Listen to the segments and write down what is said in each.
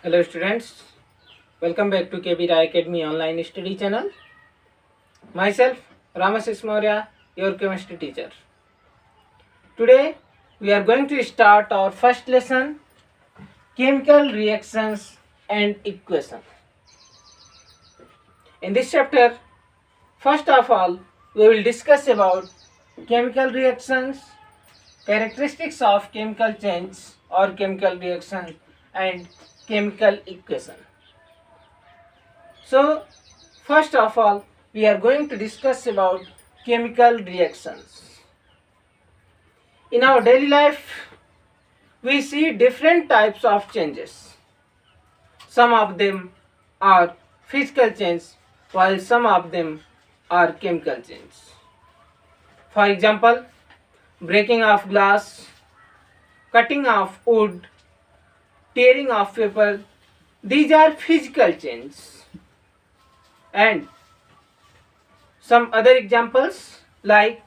Hello students, welcome back to KB Rai Academy online study channel. Myself Ramasis Maurya, your chemistry teacher. Today we are going to start our first lesson, chemical reactions and equation. In this chapter, first of all, we will discuss about chemical reactions, characteristics of chemical change or chemical reaction and chemical equation. So, first of all, we are going to discuss about chemical reactions. In our daily life, we see different types of changes. Some of them are physical change, while some of them are chemical change. For example, breaking of glass, cutting of wood, tearing of paper, these are physical changes. And some other examples like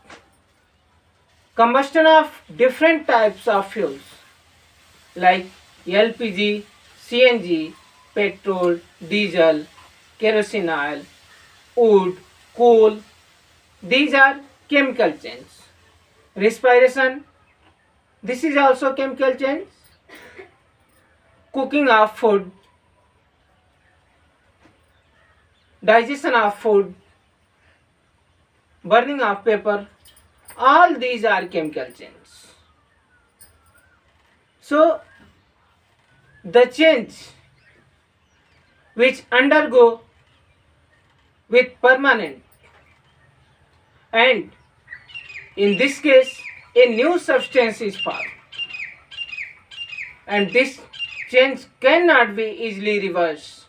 combustion of different types of fuels like LPG, CNG, petrol, diesel, kerosene oil, wood, coal, these are chemical change. Respiration, this is also chemical change. Cooking of food, digestion of food, burning of paper, all these are chemical change. So, the change which undergo with permanent, and in this case a new substance is formed, and this change cannot be easily reversed.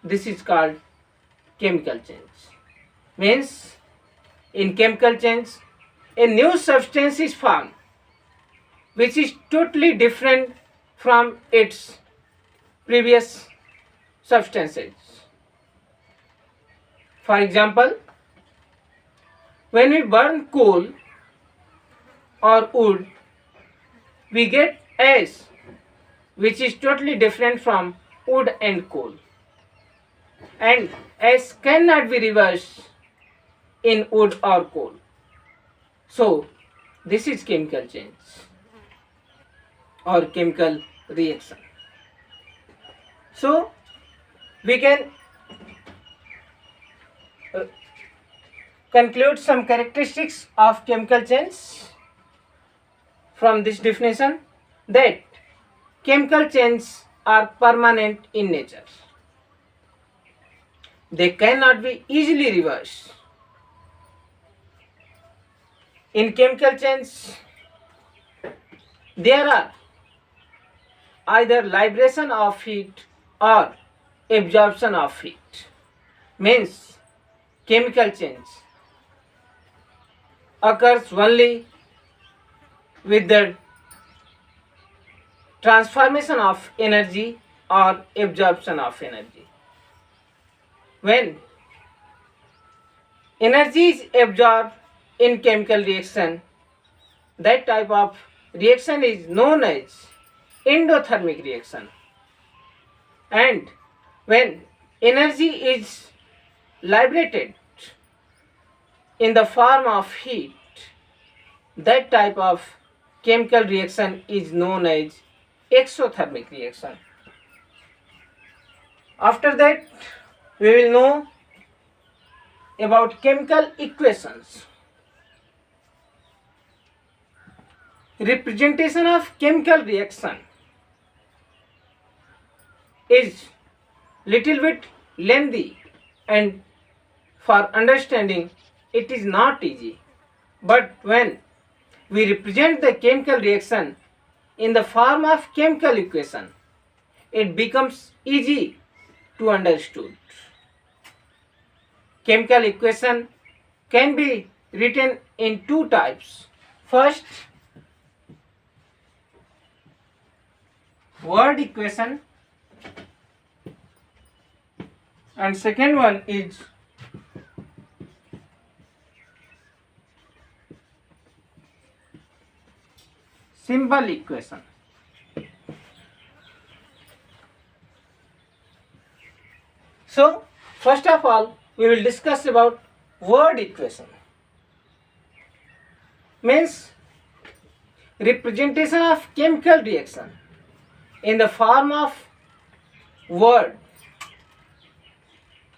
This is called chemical change. Means in chemical change a new substance is formed which is totally different from its previous substances. For example, when we burn coal or wood, we get ash which is totally different from wood and coal. And ash cannot be reversed in wood or coal. So, this is chemical change or chemical reaction. So, we can conclude some characteristics of chemical change from this definition, that chemical changes are permanent in nature. They cannot be easily reversed. In chemical change, there are either liberation of heat or absorption of heat. Means chemical change occurs only with the transformation of energy or absorption of energy. When energy is absorbed in chemical reaction, that type of reaction is known as endothermic reaction. And when energy is liberated in the form of heat, that type of chemical reaction is known as exothermic reaction. After that, we will know about chemical equations. Representation of chemical reaction is little bit lengthy, and for understanding it is not easy. But when we represent the chemical reaction in the form of chemical equation, it becomes easy to understood. Chemical equation can be written in two types. First, word equation, and second one is symbol equation. So, first of all, we will discuss about word equation. Means representation of chemical reaction in the form of word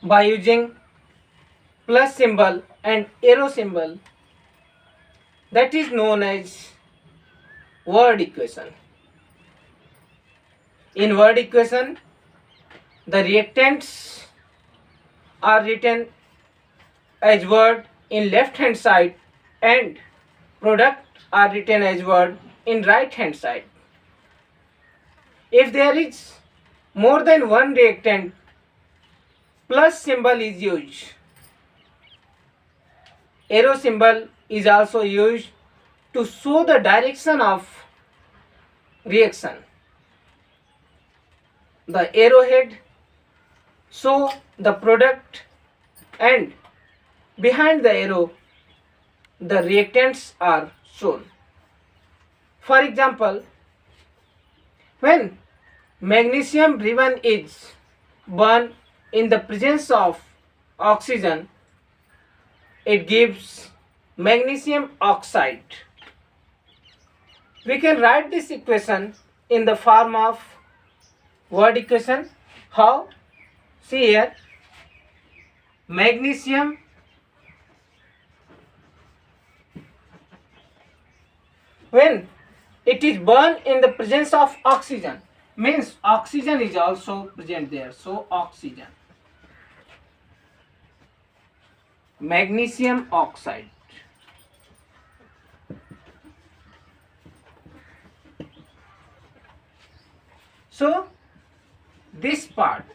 by using plus symbol and arrow symbol, that is known as word equation. In word equation, the reactants are written as word in left hand side and product are written as word in right hand side. If there is more than one reactant, plus symbol is used. Arrow symbol is also used to show the direction of reaction. The arrowhead show the product and behind the arrow the reactants are shown. For example, when magnesium ribbon is burned in the presence of oxygen, it gives magnesium oxide. We can write this equation in the form of word equation. How? See here, magnesium when it is burned in the presence of oxygen, means oxygen is also present there. So oxygen, magnesium oxide. So this part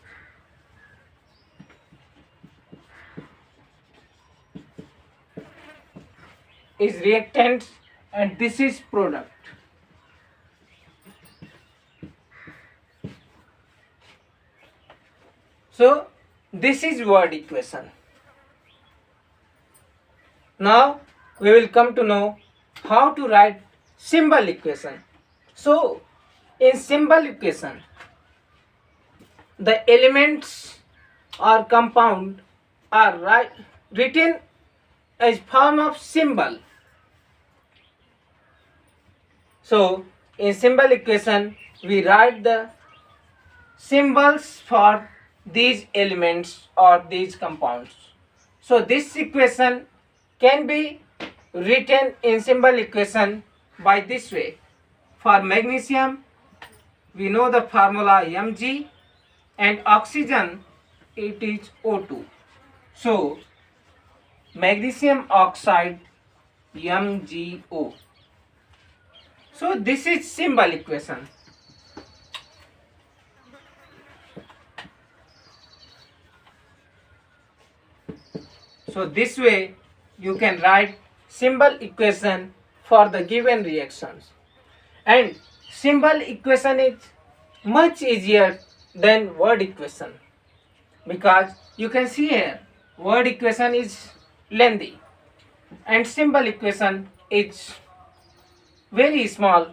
is reactant and this is product. So this is word equation. Now we will come to know how to write symbol equation. So in symbol equation, the elements or compound are written as form of symbol. So in symbol equation, we write the symbols for these elements or these compounds. So this equation can be written in symbol equation by this way. For magnesium, we know the formula Mg, and oxygen, it is O2. So magnesium oxide MgO. So this is symbol equation. So this way you can write symbol equation for the given reactions. And symbol equation is much easier than word equation, because you can see here word equation is lengthy and symbol equation is very small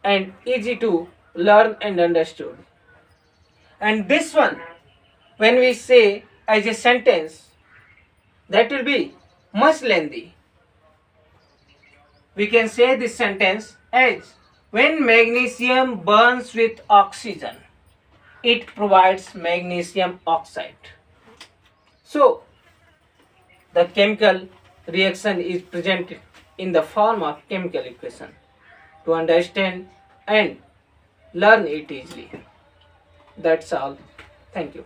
and easy to learn and understood. And this one, when we say as a sentence, that will be much lengthy. We can say this sentence as, when magnesium burns with oxygen, it provides magnesium oxide. So the chemical reaction is presented in the form of chemical equation. To understand and learn it easily. That's all. Thank you.